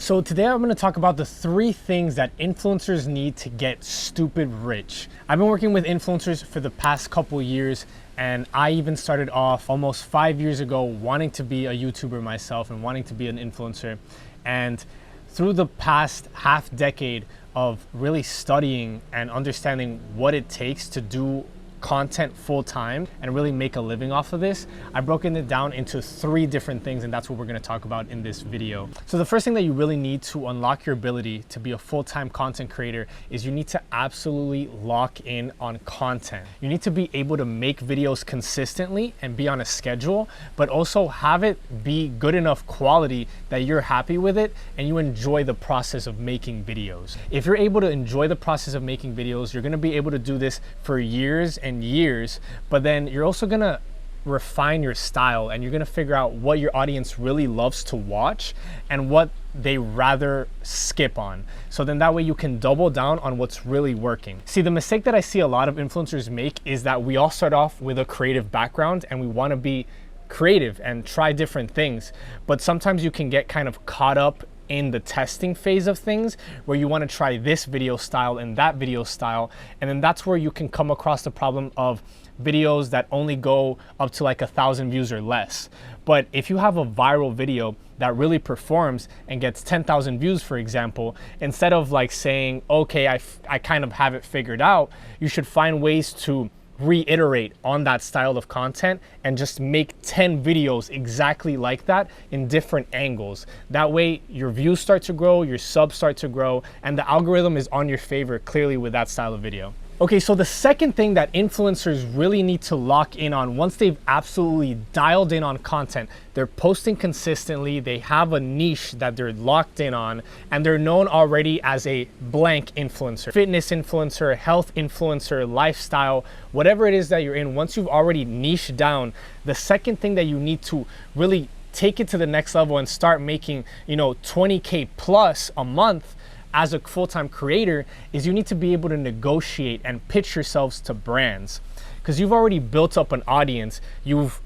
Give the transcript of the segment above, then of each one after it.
So today I'm going to talk about the 3 things that influencers need to get stupid rich. I've been working with influencers for the past couple years, and I even started off almost 5 years ago wanting to be a YouTuber myself and wanting to be an influencer. And through the past half decade of really studying and understanding what it takes to do content full time and really make a living off of this, I've broken it down into 3 different things, and that's what we're going to talk about in this video. So the first thing that you really need to unlock your ability to be a full-time content creator is you need to absolutely lock in on content. You need to be able to make videos consistently and be on a schedule, but also have it be good enough quality that you're happy with it and you enjoy the process of making videos. If you're able to enjoy the process of making videos, you're going to be able to do this for years and years, but then you're also gonna refine your style and you're gonna figure out what your audience really loves to watch and what they rather skip on. So then that way you can double down on what's really working. See, the mistake that I see a lot of influencers make is that we all start off with a creative background and we wanna be creative and try different things, but sometimes you can get kind of caught up in the testing phase of things where you want to try this video style and that video style, and then that's where you can come across the problem of videos that only go up to like 1,000 views or less. But if you have a viral video that really performs and gets 10,000 views, for example, instead of like saying, okay, I kind of have it figured out, you should find ways to reiterate on that style of content and just make 10 videos exactly like that in different angles. That way your views start to grow, your subs start to grow, and the algorithm is on your favor clearly with that style of video. Okay, so the second thing that influencers really need to lock in on once they've absolutely dialed in on content, they're posting consistently, they have a niche that they're locked in on, and they're known already as a blank influencer, fitness influencer, health influencer, lifestyle, whatever it is that you're in. Once you've already niched down, the second thing that you need to really take it to the next level and start making, 20K plus a month as a full-time creator is you need to be able to negotiate and pitch yourselves to brands, because you've already built up an audience, you've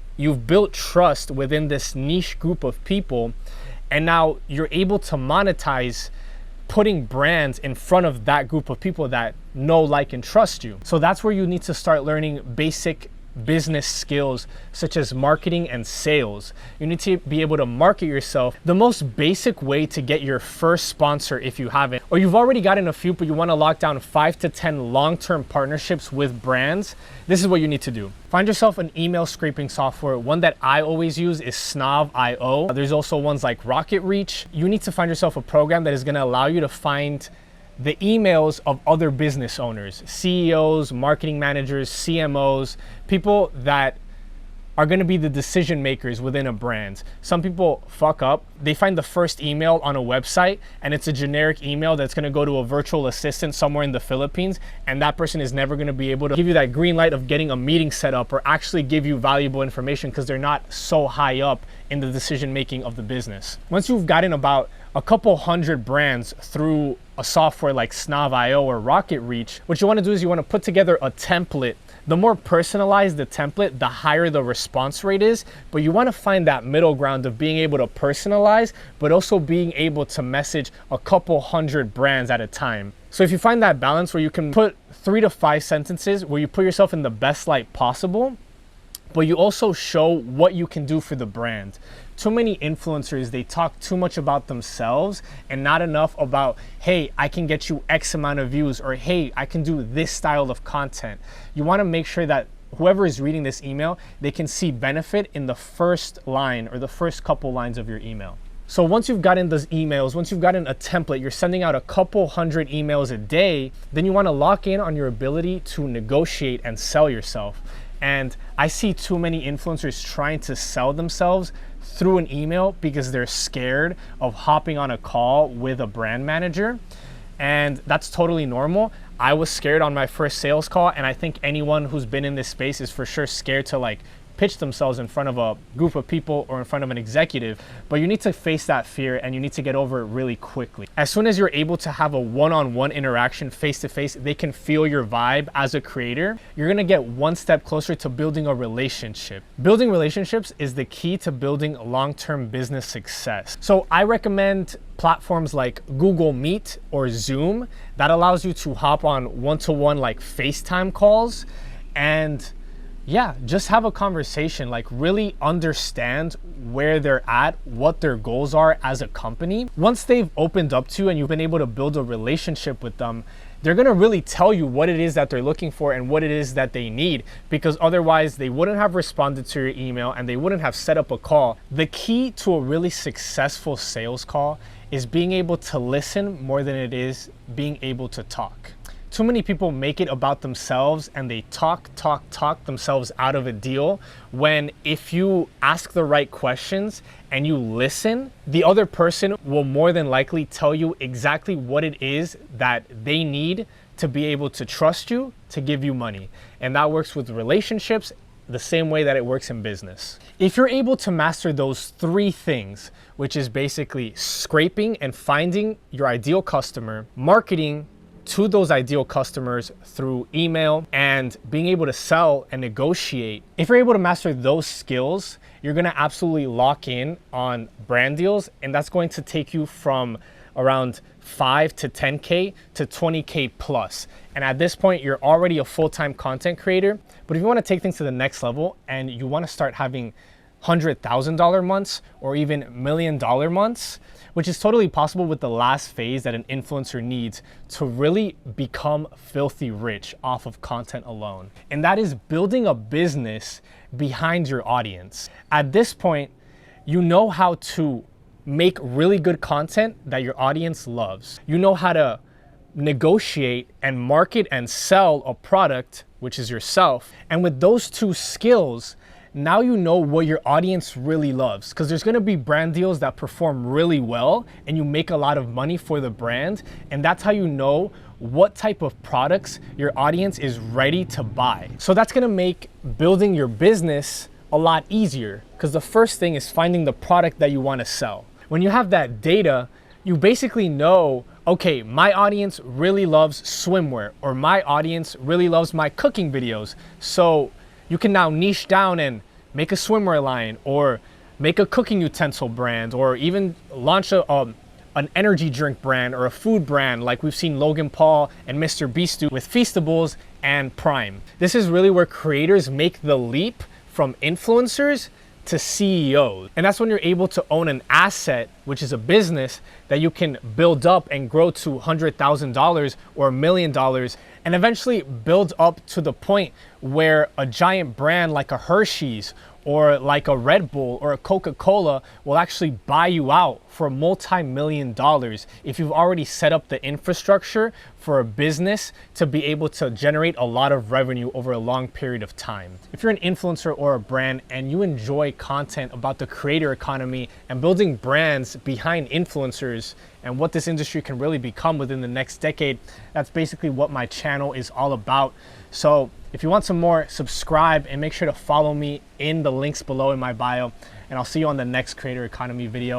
built trust within this niche group of people, and now you're able to monetize putting brands in front of that group of people that know, like, and trust you. So that's where you need to start learning basic business skills such as marketing and sales. You need to be able to market yourself. The most basic way to get your first sponsor, if you haven't, or you've already gotten a few but you want to lock down 5 to 10 long-term partnerships with brands, this is what you need to do. Find yourself an email scraping software. One that I always use is Snob.io. There's also ones like Rocket Reach. You need to find yourself a program that is going to allow you to find the emails of other business owners, CEOs, marketing managers, CMOs, people that are going to be the decision makers within a brand. Some people fuck up. They find the first email on a website and it's a generic email that's going to go to a virtual assistant somewhere in the Philippines, and that person is never going to be able to give you that green light of getting a meeting set up or actually give you valuable information because they're not so high up in the decision making of the business. Once you've gotten about a couple hundred brands through a software like Snob.io or Rocket Reach, what you want to do is you want to put together a template. The more personalized the template, the higher the response rate is, but you want to find that middle ground of being able to personalize, but also being able to message a couple hundred brands at a time. So if you find that balance where you can put 3 to 5 sentences where you put yourself in the best light possible, but you also show what you can do for the brand. Too many influencers, they talk too much about themselves and not enough about, hey, I can get you X amount of views, or hey, I can do this style of content. You want to make sure that whoever is reading this email, they can see benefit in the first line or the first couple lines of your email. So once you've gotten those emails, once you've gotten a template, you're sending out a couple hundred emails a day, then you want to lock in on your ability to negotiate and sell yourself. And I see too many influencers trying to sell themselves through an email because they're scared of hopping on a call with a brand manager. And that's totally normal. I was scared on my first sales call, and I think anyone who's been in this space is for sure scared to like pitch themselves in front of a group of people or in front of an executive, but you need to face that fear and you need to get over it really quickly. As soon as you're able to have a one-on-one interaction face to face, they can feel your vibe as a creator. You're gonna get one step closer to building a relationship. Building relationships is the key to building long-term business success. So I recommend platforms like Google Meet or Zoom that allows you to hop on one-to-one like FaceTime calls and yeah, just have a conversation, like really understand where they're at, what their goals are as a company. Once they've opened up to you and you've been able to build a relationship with them, they're gonna really tell you what it is that they're looking for and what it is that they need, because otherwise they wouldn't have responded to your email and they wouldn't have set up a call. The key to a really successful sales call is being able to listen more than it is being able to talk. Too many people make it about themselves and they talk themselves out of a deal, when if you ask the right questions and you listen, the other person will more than likely tell you exactly what it is that they need to be able to trust you to give you money. And that works with relationships the same way that it works in business. If you're able to master those three things, which is basically scraping and finding your ideal customer, marketing to those ideal customers through email, and being able to sell and negotiate. If you're able to master those skills, you're gonna absolutely lock in on brand deals, and that's going to take you from around 5 to 10K to 20K plus. And at this point, you're already a full-time content creator. But if you wanna take things to the next level and you wanna start having $100,000 months or even $1 million months, which is totally possible with the last phase that an influencer needs to really become filthy rich off of content alone. And that is building a business behind your audience. At this point, you know how to make really good content that your audience loves. You know how to negotiate and market and sell a product, which is yourself. And with those two skills, now you know what your audience really loves, because there's gonna be brand deals that perform really well and you make a lot of money for the brand. And that's how you know what type of products your audience is ready to buy. So that's gonna make building your business a lot easier, because the first thing is finding the product that you wanna sell. When you have that data, you basically know, okay, my audience really loves swimwear, or my audience really loves my cooking videos. So you can now niche down and make a swimwear line, or make a cooking utensil brand, or even launch an energy drink brand or a food brand like we've seen Logan Paul and Mr. Beast do with Feastables and Prime. This is really where creators make the leap from influencers to CEOs. And that's when you're able to own an asset, which is a business that you can build up and grow to $100,000 or $1 million, and eventually build up to the point where a giant brand like a Hershey's or like a Red Bull or a Coca-Cola will actually buy you out for multi-million dollars if you've already set up the infrastructure for a business to be able to generate a lot of revenue over a long period of time. If you're an influencer or a brand and you enjoy content about the creator economy and building brands behind influencers and what this industry can really become within the next decade, that's basically what my channel is all about. So if you want some more, subscribe and make sure to follow me in the links below in my bio, and I'll see you on the next creator economy video.